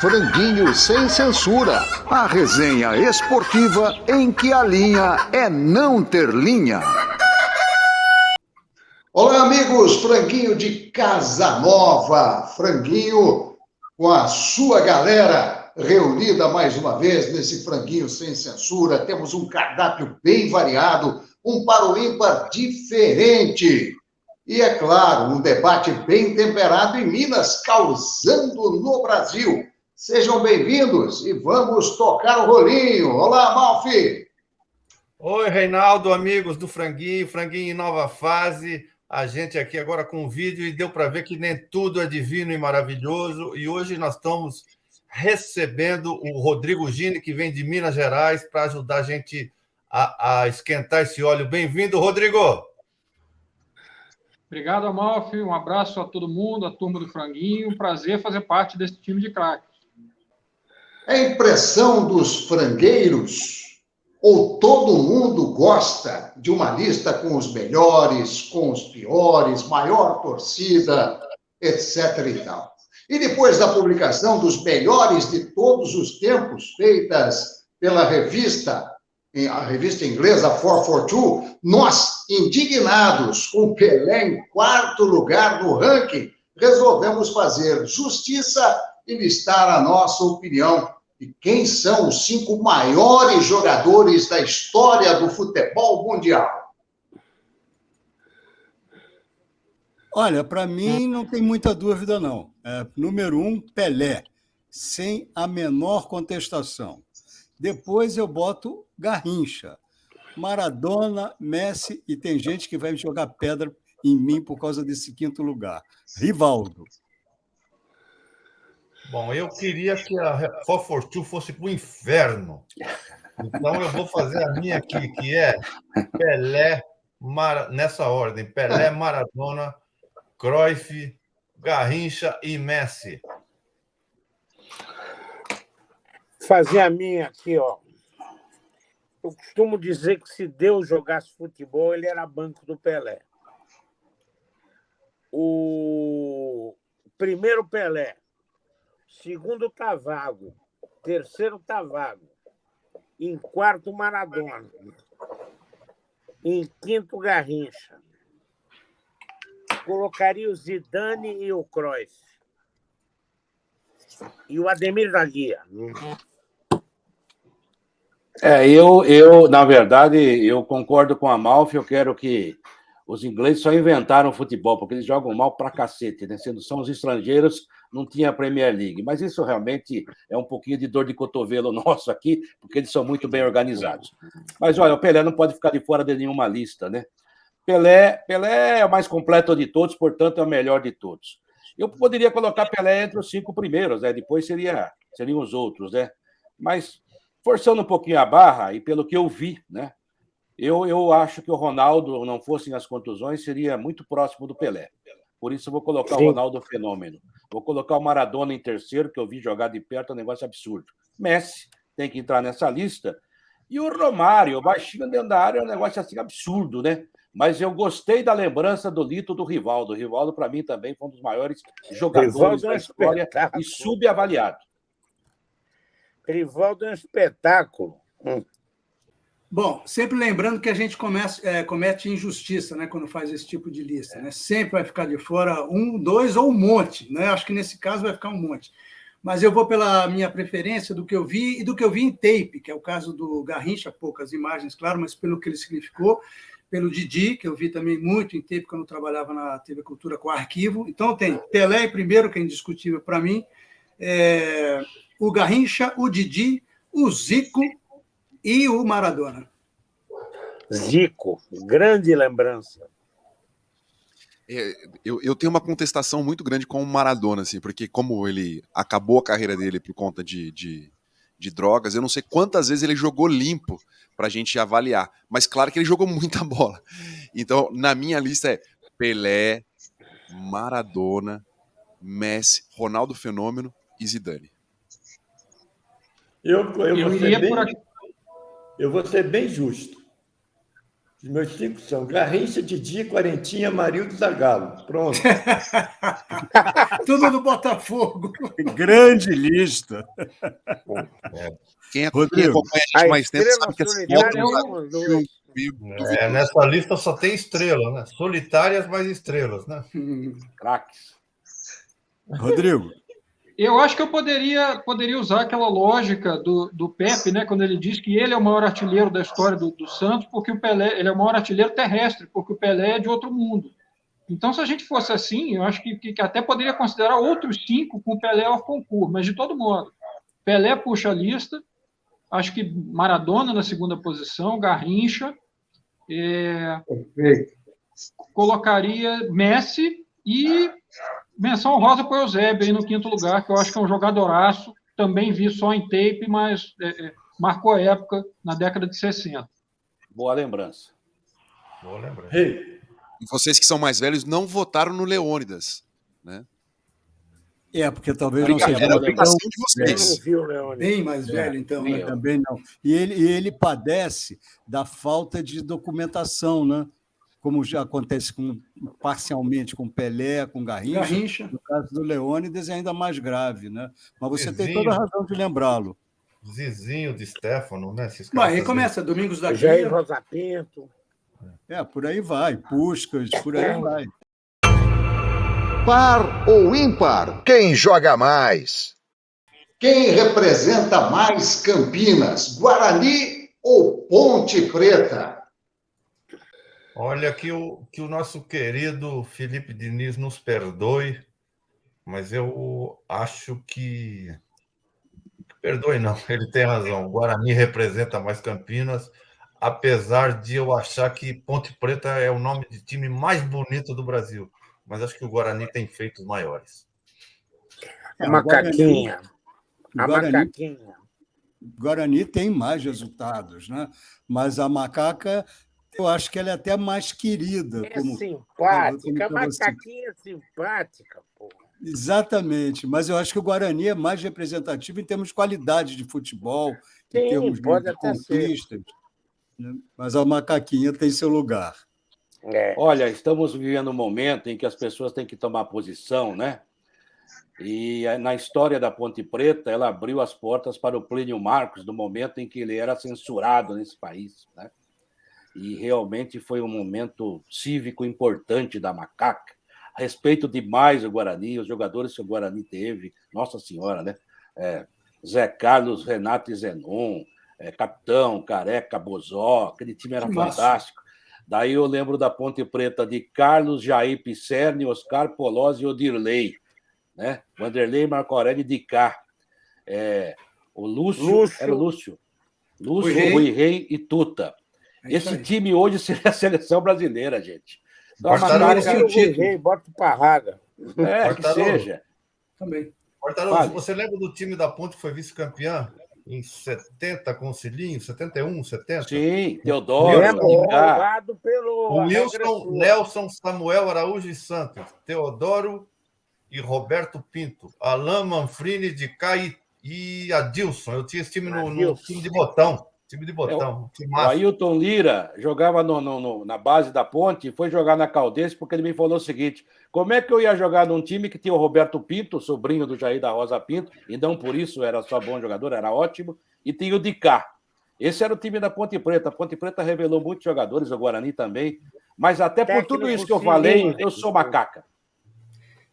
Franguinho Sem Censura, a resenha esportiva em que a linha é não ter linha. Olá, amigos, Franguinho de Casa Nova, Franguinho com a sua galera reunida mais uma vez nesse Franguinho Sem Censura. Temos um cardápio bem variado, um para o ímpar diferente. E, é claro, um debate bem temperado em Minas, causando no Brasil. Sejam bem-vindos e vamos tocar o rolinho. Olá, Malfi! Oi, Reinaldo, amigos do Franguinho, Franguinho em nova fase. A gente aqui agora com o vídeo e deu para ver que nem tudo é divino e maravilhoso. E hoje nós estamos recebendo o Rodrigo Gini, que vem de Minas Gerais, para ajudar a gente a esquentar esse óleo. Bem-vindo, Rodrigo! Obrigado, Amalfi. Um abraço a todo mundo, a turma do Franguinho. Um prazer fazer parte desse time de craques. É impressão dos frangueiros? Ou todo mundo gosta de uma lista com os melhores, com os piores, maior torcida, etc. e tal? E depois da publicação dos melhores de todos os tempos, feitas pela a revista inglesa 442, nós, indignados com Pelé em quarto lugar no ranking, resolvemos fazer justiça e listar a nossa opinião de quem são os 5 maiores jogadores da história do futebol mundial. Olha, para mim não tem muita dúvida, não. Número 1, Pelé, sem a menor contestação. Depois eu boto Garrincha, Maradona, Messi, e tem gente que vai jogar pedra em mim por causa desse 5º lugar. Rivaldo. Bom, eu queria que a 442 fosse para o inferno. Então eu vou fazer a minha aqui, que é Pelé, nessa ordem: Pelé, Maradona, Cruyff, Garrincha e Messi. Fazer a minha aqui, ó. Eu costumo dizer que se Deus jogasse futebol, ele era banco do Pelé. O primeiro Pelé, segundo Tavago, terceiro Tavago, em quarto Maradona, em quinto Garrincha. Colocaria o Zidane e o Cruyff. E o Ademir da Guia. Na verdade, eu concordo com a Malfi. Eu quero que os ingleses só inventaram futebol, porque eles jogam mal pra cacete, né? Sendo são os estrangeiros, não tinha Premier League. Mas isso realmente é um pouquinho de dor de cotovelo nosso aqui, porque eles são muito bem organizados. Mas, olha, o Pelé não pode ficar de fora de nenhuma lista, né? Pelé é o mais completo de todos, portanto, é o melhor de todos. Eu poderia colocar Pelé entre os 5 primeiros, né? Depois seriam os outros, né? Mas, forçando um pouquinho a barra, e pelo que eu vi, né? Eu acho que o Ronaldo, não fossem as contusões, seria muito próximo do Pelé. Por isso eu vou colocar o Ronaldo fenômeno. Vou colocar o Maradona em terceiro, que eu vi jogar de perto, é um negócio absurdo. Messi tem que entrar nessa lista. E o Romário, baixinho dentro da área, é um negócio assim absurdo, né? Mas eu gostei da lembrança do Lito do Rivaldo. O Rivaldo, para mim, também foi um dos maiores jogadores da história e subavaliado. Rivaldo é um espetáculo. Bom, sempre lembrando que a gente comete injustiça, né, quando faz esse tipo de lista, né? Sempre vai ficar de fora 1, 2 ou um monte, né? Acho que nesse caso vai ficar um monte. Mas eu vou pela minha preferência do que eu vi e do que eu vi em tape, que é o caso do Garrincha, poucas imagens, claro, mas pelo que ele significou, pelo Didi, que eu vi também muito em tape quando eu trabalhava na TV Cultura com arquivo. Então tem Pelé primeiro, que é indiscutível para mim, o Garrincha, o Didi, o Zico e o Maradona. Zico, grande lembrança. Eu tenho uma contestação muito grande com o Maradona, assim, porque como ele acabou a carreira dele por conta de drogas, eu não sei quantas vezes ele jogou limpo pra gente avaliar, mas claro que ele jogou muita bola. Então, na minha lista é Pelé, Maradona, Messi, Ronaldo Fenômeno e Zidane. Eu vou ser bem justo. Os meus 5 são Garrincha, Didi, Quarentinha, Marildo, Zagallo. Pronto. Tudo no Botafogo. Grande lista. Quem Rodrigo, acompanha a gente mais tempo sabe que as fotos nessa lista só tem estrela, né? Solitárias, mas estrelas, né? Craques. Rodrigo. Eu acho que eu poderia usar aquela lógica do Pepe, né, quando ele diz que ele é o maior artilheiro da história do Santos, porque o Pelé, ele é o maior artilheiro terrestre, porque o Pelé é de outro mundo. Então, se a gente fosse assim, eu acho que até poderia considerar outros 5 com o Pelé ao concurso, mas de todo modo, Pelé puxa a lista, acho que Maradona na segunda posição, Garrincha, colocaria Messi e menção honrosa para o Eusébio aí no 5º lugar, que eu acho que é um jogadoraço, também vi só em tape, mas marcou a época na década de 60. Boa lembrança. Boa lembrança. Hey. E vocês que são mais velhos não votaram no Leônidas, né? Porque talvez não seja a obrigação de vocês. Bem mais velho, então. Né? Também não. E ele padece da falta de documentação, né? Como já acontece parcialmente com Pelé, com Garrincha. No caso do Leônidas é ainda mais grave, né? Mas você tem toda a razão de lembrá-lo. Zizinho de Stefano, né? Aí começa Domingos da Jair Rosa Pinto. Por aí vai. Puskás, por aí vai. Par ou ímpar? Quem joga mais? Quem representa mais Campinas? Guarani ou Ponte Preta? Olha, que o nosso querido Felipe Diniz nos perdoe, mas eu acho que... Perdoe não, ele tem razão. O Guarani representa mais Campinas, apesar de eu achar que Ponte Preta é o nome de time mais bonito do Brasil. Mas acho que o Guarani tem feitos maiores. A macaquinha. Guarani tem mais resultados, né? Mas a macaca... Eu acho que ela é até mais querida. Simpática, a macaquinha é simpática, pô. Exatamente, mas eu acho que o Guarani é mais representativo em termos de qualidade de futebol, em termos de conquistas, né? Mas a macaquinha tem seu lugar. Olha, estamos vivendo um momento em que as pessoas têm que tomar posição, né? E na história da Ponte Preta, ela abriu as portas para o Plínio Marcos, no momento em que ele era censurado nesse país, né? E realmente foi um momento cívico importante da macaca. Respeito demais o Guarani, os jogadores que o Guarani teve, Nossa Senhora, né? Zé Carlos, Renato e Zenon, Capitão, Careca, Bozó, aquele time era fantástico. Daí eu lembro da Ponte Preta de Carlos, Jair Pisserni, Oscar Polozzi e Odirley, né? Vanderlei, Marco Aurélio de Cá. O Lúcio, era o Lúcio, Rui Rei e Tuta. Esse time hoje seria a seleção brasileira, gente. Então, bota o Parraga. Que seja. Também. Você lembra do time da Ponte que foi vice-campeã em 70 com o Cilinho? 71, 70? Sim, Teodoro. O Wilson, Nelson, Samuel Araújo e Santos. Teodoro e Roberto Pinto. Alain Manfrini de Cá e Adilson. Eu tinha esse time no time de botão. Time de botão. O Ailton Lira jogava na base da Ponte e foi jogar na Caldense porque ele me falou o seguinte: como é que eu ia jogar num time que tinha o Roberto Pinto, sobrinho do Jair da Rosa Pinto, e não por isso era só bom jogador, era ótimo, e tinha o Dicá. Esse era o time da Ponte Preta. A Ponte Preta revelou muitos jogadores, o Guarani também, mas até por tudo isso que eu falei, eu sou macaca.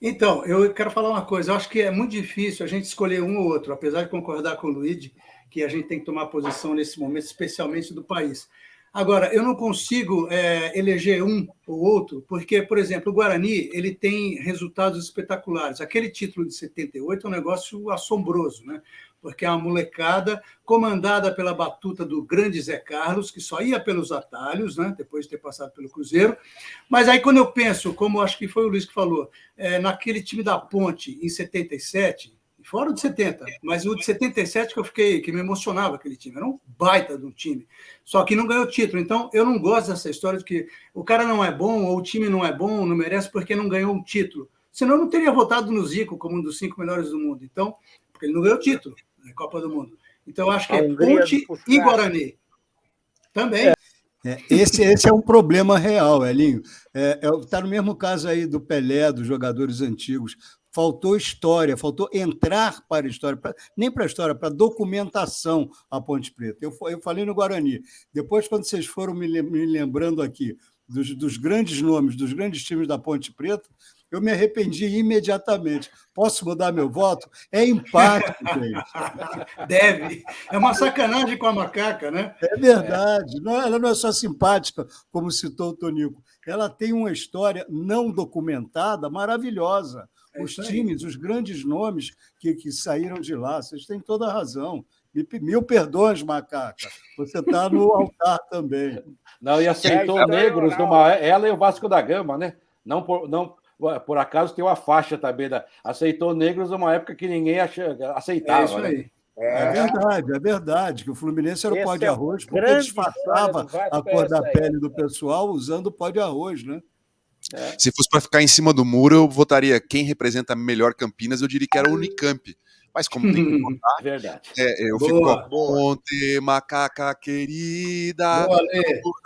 Então, eu quero falar uma coisa. Eu acho que é muito difícil a gente escolher um ou outro, apesar de concordar com o Luigi, que a gente tem que tomar posição nesse momento, especialmente do país. Agora, eu não consigo eleger um ou outro, porque, por exemplo, o Guarani ele tem resultados espetaculares. Aquele título de 78 é um negócio assombroso, né? Porque é uma molecada comandada pela batuta do grande Zé Carlos, que só ia pelos atalhos, né? Depois de ter passado pelo Cruzeiro. Mas aí, quando eu penso, como acho que foi o Luiz que falou, naquele time da Ponte, em 77... Fora o de 70, mas o de 77 que me emocionava aquele time. Era um baita de um time. Só que não ganhou título. Então, eu não gosto dessa história de que o cara não é bom, ou o time não é bom, não merece porque não ganhou um título. Senão, eu não teria votado no Zico como um dos 5 melhores do mundo. Então, porque ele não ganhou título na Copa do Mundo. Então, eu acho que é Ponte e Guarani. Também. Esse é um problema real, Elinho. Está no mesmo caso aí do Pelé, dos jogadores antigos. Faltou história, faltou entrar para a história, nem para a história, para a documentação a Ponte Preta. Eu falei no Guarani. Depois, quando vocês foram me lembrando aqui dos grandes nomes, dos grandes times da Ponte Preta, eu me arrependi imediatamente. Posso mudar meu voto? É empate, gente. Deve. É uma sacanagem com a macaca, né? É verdade. Ela não é só simpática, como citou o Tonico. Ela tem uma história não documentada maravilhosa. Os times, os grandes nomes que saíram de lá. Vocês têm toda a razão. Mil perdões, macaca. Você está no altar também. Não, e aceitou negros ela e o Vasco da Gama, né? Não por acaso tem uma faixa também aceitou negros numa época que ninguém aceitava. É isso aí. Né? É verdade, que o Fluminense era o pó de arroz, porque disfarçava a cor da pele do pessoal usando o pó de arroz, né? Se fosse para ficar em cima do muro, eu votaria quem representa melhor Campinas, eu diria que era o Unicamp. Mas como tem que votar, é verdade. Eu fico com Ponte, macaca querida,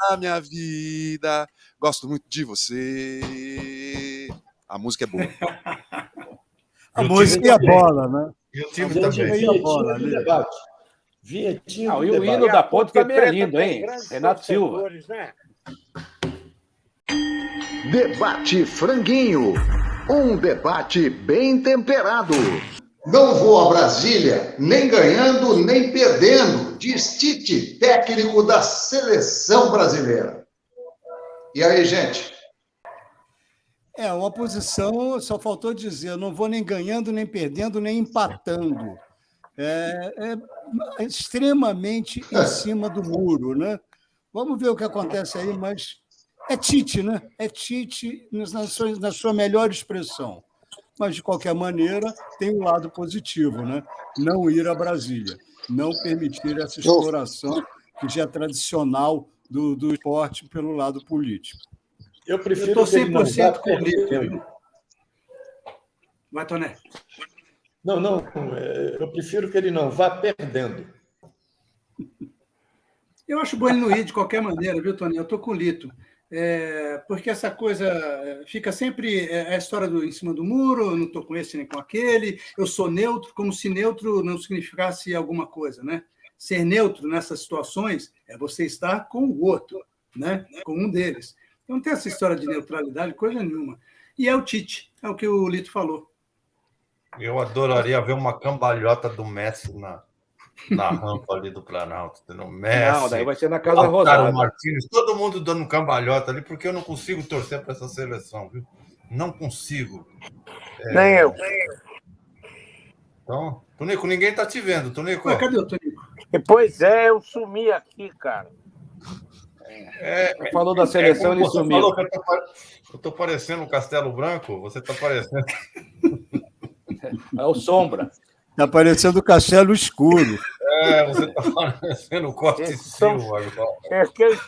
na minha vida, gosto muito de você. A música é boa. A música e a bola, né? E o time também. E a bola, né? E o hino da Ponte também é lindo, hein? Renato Silva. Né? Debate Franguinho. Um debate bem temperado. Não vou a Brasília, nem ganhando, nem perdendo, diz Tite, técnico da seleção brasileira. E aí, gente? Uma posição, só faltou dizer, não vou nem ganhando, nem perdendo, nem empatando. É extremamente em cima do muro, né? Vamos ver o que acontece aí, mas é Tite, né? É Tite na sua melhor expressão. Mas, de qualquer maneira, tem um lado positivo, né? Não ir a Brasília, não permitir essa exploração que já é tradicional do esporte pelo lado político. Eu prefiro. Eu estou 100% com o Lito. Vai, Toné. Não, eu prefiro que ele não vá perdendo. Eu acho bom ele não ir de qualquer maneira, viu, Toné? Eu estou com o Lito. Porque essa coisa fica sempre a história em cima do muro, eu não estou com esse nem com aquele, eu sou neutro, como se neutro não significasse alguma coisa, né? Ser neutro nessas situações é você estar com o outro, né? Com um deles. Então, não tem essa história de neutralidade, coisa nenhuma. E é o Tite, é o que o Lito falou. Eu adoraria ver uma cambalhota do Messi na rampa ali do Planalto. Messi, não, daí vai ser na Casa Rosada. Martins, todo mundo dando cambalhota ali, porque eu não consigo torcer para essa seleção, viu? Não consigo. Nem eu. Então, Tonico, ninguém está te vendo, Tonico. Ué, cadê o Tonico? Pois é, eu sumi aqui, cara. Falou da seleção, ele sumiu. Falou que eu estou parecendo um Castelo Branco, você está parecendo... É o Sombra. Está parecendo o Castelo Escuro. Você está parecendo o Costa e Silva.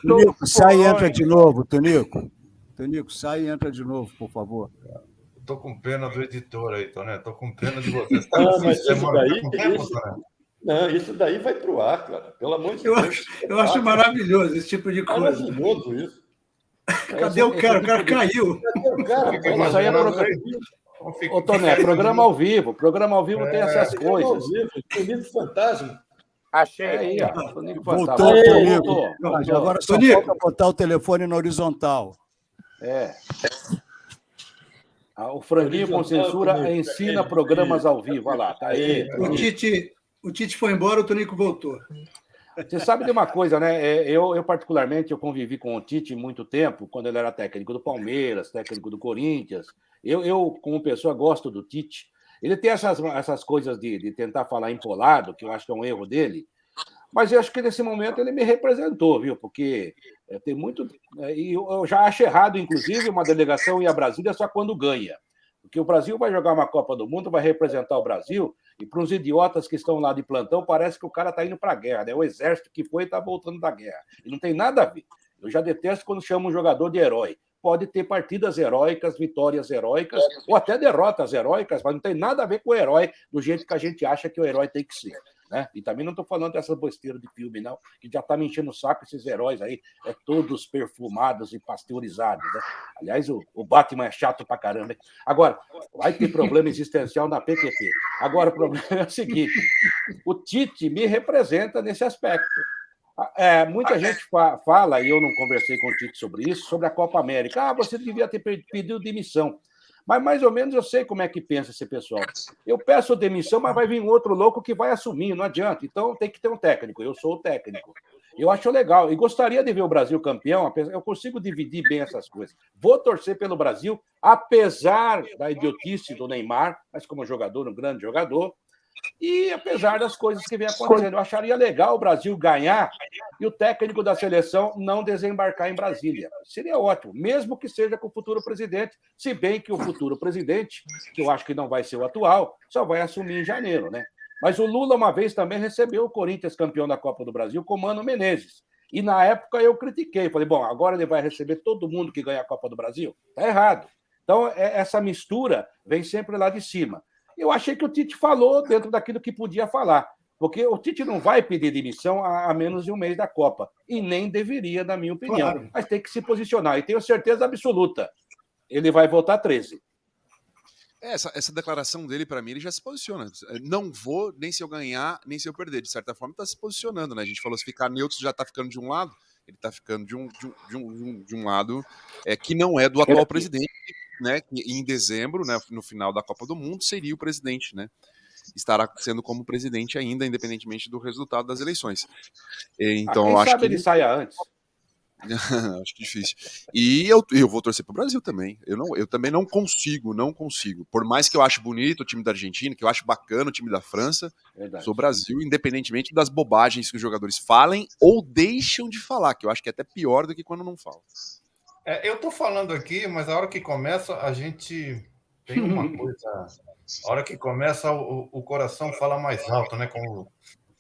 Tonico, sai e entra de novo, Tonico. Tonico, sai e entra de novo, por favor. Estou com pena do editor aí, Toné. Estou com pena de você. Não, mas isso daí vai para o ar, cara. Pelo amor de Deus. Eu acho maravilhoso esse tipo de coisa. Maravilhoso isso. Cadê o cara? O cara caiu. Isso aí é Ô, Toné, programa ao vivo. Programa ao vivo tem essas coisas. Tonico Fantasma. Achei aí, ó. Voltou, Tonico. Agora só falta botar o telefone na horizontal. O Franguinho com Censura ensina programas ao vivo. Olha lá, tá aí. O Tite foi embora, o Tonico voltou. Você sabe de uma coisa, né? Eu particularmente, eu convivi com o Tite muito tempo, quando ele era técnico do Palmeiras, técnico do Corinthians. Eu como pessoa, gosto do Tite. Ele tem essas coisas de tentar falar empolado, que eu acho que é um erro dele, mas eu acho que nesse momento ele me representou, viu? Porque tem muito... E eu já acho errado, inclusive, uma delegação ir a Brasília só quando ganha. Porque o Brasil vai jogar uma Copa do Mundo, vai representar o Brasil, e para os idiotas que estão lá de plantão, parece que o cara está indo para a guerra, né? O exército que foi está voltando da guerra. E não tem nada a ver. Eu já detesto quando chamam um jogador de herói. Pode ter partidas heróicas, vitórias heróicas, ou até derrotas heróicas, mas não tem nada a ver com o herói do jeito que a gente acha que o herói tem que ser. né? E também não estou falando dessas besteiras de filme, não, que já está me enchendo o saco esses heróis aí, todos perfumados e pasteurizados, né? Aliás, o Batman é chato pra caramba. Hein? Agora, vai ter problema existencial na PQP. Agora, o problema é o seguinte, o Tite me representa nesse aspecto. Muita gente fala, e eu não conversei com o Tite sobre isso, sobre a Copa América. Você devia ter pedido demissão. Mas mais ou menos eu sei como é que pensa esse pessoal. Eu peço demissão, mas vai vir um outro louco que vai assumir, não adianta. Então tem que ter um técnico. Eu sou o técnico. Eu acho legal. E gostaria de ver o Brasil campeão. Eu consigo dividir bem essas coisas. Vou torcer pelo Brasil, apesar da idiotice do Neymar, mas como jogador, um grande jogador. E apesar das coisas que vem acontecendo, eu acharia legal o Brasil ganhar e o técnico da seleção não desembarcar em Brasília. Seria ótimo, mesmo que seja com o futuro presidente, se bem que o futuro presidente, que eu acho que não vai ser o atual, só vai assumir em janeiro, né? Mas o Lula, uma vez, também recebeu o Corinthians campeão da Copa do Brasil com Mano Menezes. E na época eu critiquei, falei, bom, agora ele vai receber todo mundo que ganha a Copa do Brasil? Tá errado. Então, essa mistura vem sempre lá de cima. Eu achei que o Tite falou dentro daquilo que podia falar, porque o Tite não vai pedir demissão a menos de um mês da Copa, e nem deveria, na minha opinião. Claro. Mas tem que se posicionar, e tenho certeza absoluta, ele vai votar 13. Essa declaração dele, para mim, ele já se posiciona. Não vou, nem se eu ganhar, nem se eu perder. De certa forma, está se posicionando, né? A gente falou, se ficar neutro, já está ficando de um lado, ele está ficando de um lado que não é do atual presidente, né, que em dezembro, né, no final da Copa do Mundo, seria o presidente, né? Estará sendo como presidente ainda, independentemente do resultado das eleições. Então, quem acho sabe que ele saia antes. Acho difícil. E eu vou torcer para o Brasil também. Eu também não consigo. Por mais que eu ache bonito o time da Argentina, que eu acho bacana o time da França, sou Brasil, independentemente das bobagens que os jogadores falem ou deixam de falar, que eu acho que é até pior do que quando não falam. Eu estou falando aqui, mas a hora que começa, a gente tem uma coisa. A hora que começa, o coração fala mais alto, né? Como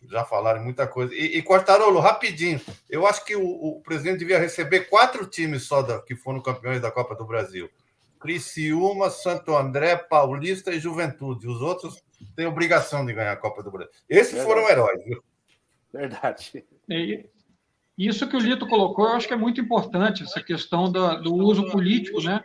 já falaram muita coisa. E Quartarolo, rapidinho, eu acho que o presidente devia receber 4 times só que foram campeões da Copa do Brasil: Criciúma, Santo André, Paulista e Juventude. Os outros têm obrigação de ganhar a Copa do Brasil. Esses foram heróis, viu? Verdade. Isso que o Lito colocou, eu acho que é muito importante, essa questão do uso político, né?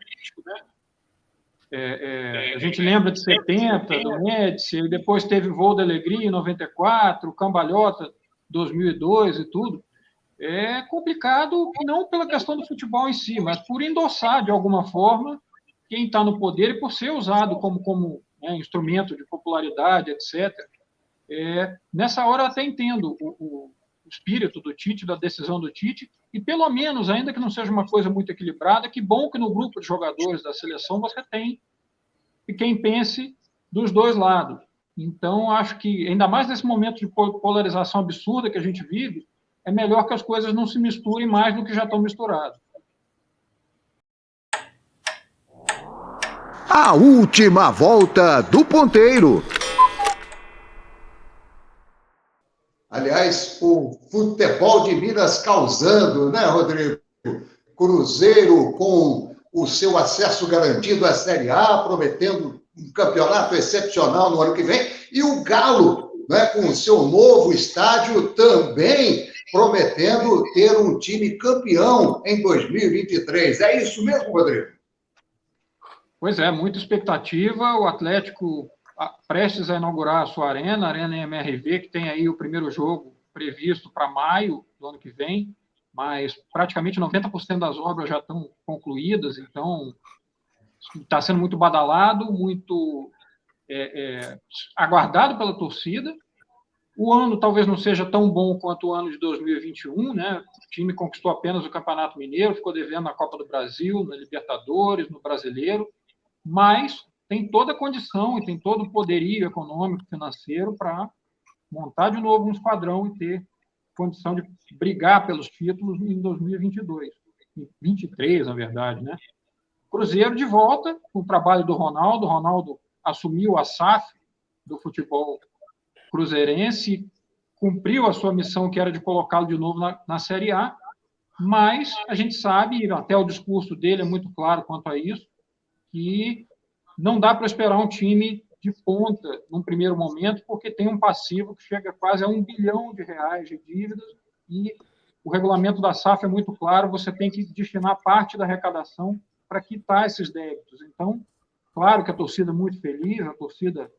A gente lembra de 70, do Médici, depois teve Voo da Alegria em 94, Cambalhota 2002 e tudo. É complicado, não pela questão do futebol em si, mas por endossar, de alguma forma, quem está no poder e por ser usado como instrumento de popularidade, etc. Nessa hora eu até entendo o espírito do Tite, da decisão do Tite, e pelo menos, ainda que não seja uma coisa muito equilibrada, que bom que no grupo de jogadores da seleção você tem quem pense dos dois lados. Então, acho que, ainda mais nesse momento de polarização absurda que a gente vive, é melhor que as coisas não se misturem mais do que já estão misturadas. A última volta do ponteiro. Aliás, o futebol de Minas causando, né, Rodrigo? Cruzeiro com o seu acesso garantido à Série A, prometendo um campeonato excepcional no ano que vem, e o Galo, né, com o seu novo estádio, também prometendo ter um time campeão em 2023. É isso mesmo, Rodrigo? Pois é, muita expectativa. O Atlético prestes a inaugurar a sua arena, a Arena MRV, que tem aí o primeiro jogo previsto para maio do ano que vem, mas praticamente 90% das obras já estão concluídas, então está sendo muito badalado, muito aguardado pela torcida. O ano talvez não seja tão bom quanto o ano de 2021, né? O time conquistou apenas o Campeonato Mineiro, ficou devendo na Copa do Brasil, na Libertadores, no Brasileiro, mas tem toda a condição e tem todo o poderio econômico, financeiro para montar de novo um esquadrão e ter condição de brigar pelos títulos em 2022, 23, na verdade, né? Cruzeiro de volta com o trabalho do Ronaldo. O Ronaldo assumiu a SAF do futebol cruzeirense, cumpriu a sua missão, que era de colocá-lo de novo na Série A, mas a gente sabe, até o discurso dele é muito claro quanto a isso, que não dá para esperar um time de ponta num primeiro momento, porque tem um passivo que chega quase a R$1 bilhão de dívidas, e o regulamento da SAF é muito claro, você tem que destinar parte da arrecadação para quitar esses débitos. Então, claro que a torcida é muito feliz, a torcida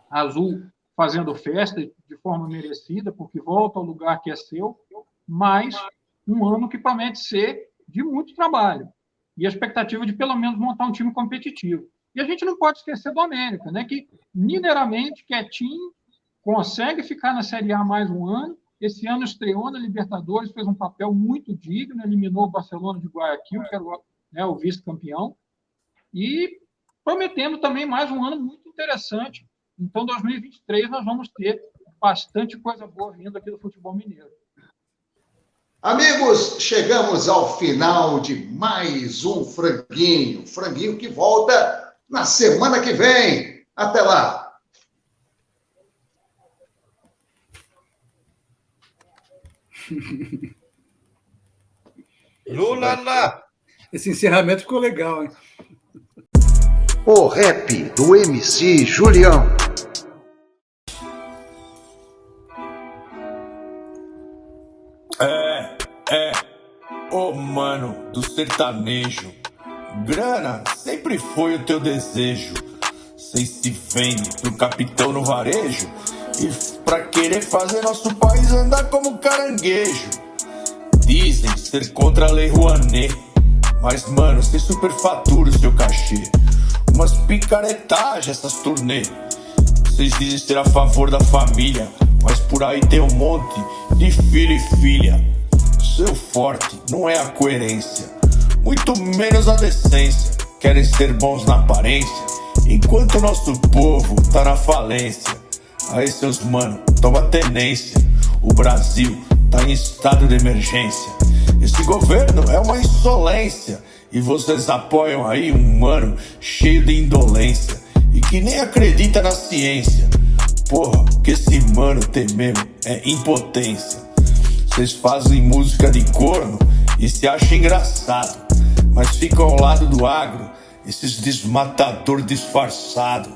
azul fazendo festa de forma merecida, porque volta ao lugar que é seu, mas um ano que promete ser de muito trabalho e a expectativa de, pelo menos, montar um time competitivo. E a gente não pode esquecer do América, né, que mineiramente, quietinho, consegue ficar na Série A mais um ano. Esse ano estreou na Libertadores, fez um papel muito digno, eliminou o Barcelona de Guayaquil, que era o vice-campeão, e prometendo também mais um ano muito interessante. Então, 2023, nós vamos ter bastante coisa boa vindo aqui do futebol mineiro. Amigos, chegamos ao final de mais um Franguinho. Franguinho que volta na semana que vem. Até lá! Lula lá! Esse encerramento ficou legal, hein? O rap do MC Julião. Ô mano do sertanejo, grana sempre foi o teu desejo. Cês se vende pro capitão no varejo e pra querer fazer nosso país andar como caranguejo. Dizem ser contra a lei Rouanet, mas mano, cê superfatura o seu cachê. Umas picaretagens essas turnê. Cês dizem ser a favor da família, mas por aí tem um monte de filho e filha. Seu forte não é a coerência, muito menos a decência. Querem ser bons na aparência, enquanto o nosso povo tá na falência. Aí seus mano, toma tenência. O Brasil tá em estado de emergência. Esse governo é uma insolência, e vocês apoiam aí um mano cheio de indolência e que nem acredita na ciência. Porra, o que esse mano tem mesmo é impotência. Vocês fazem música de corno e se acham engraçado, mas ficam ao lado do agro, esses desmatador disfarçado.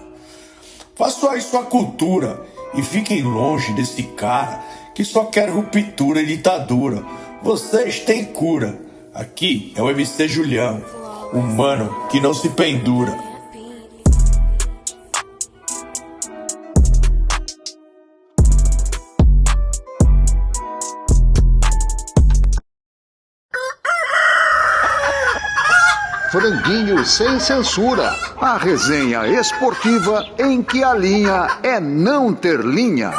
Façam aí sua cultura e fiquem longe desse cara que só quer ruptura e ditadura. Vocês têm cura. Aqui é o MC Julião, o mano que não se pendura. Franguinho sem censura. A resenha esportiva em que a linha é não ter linha.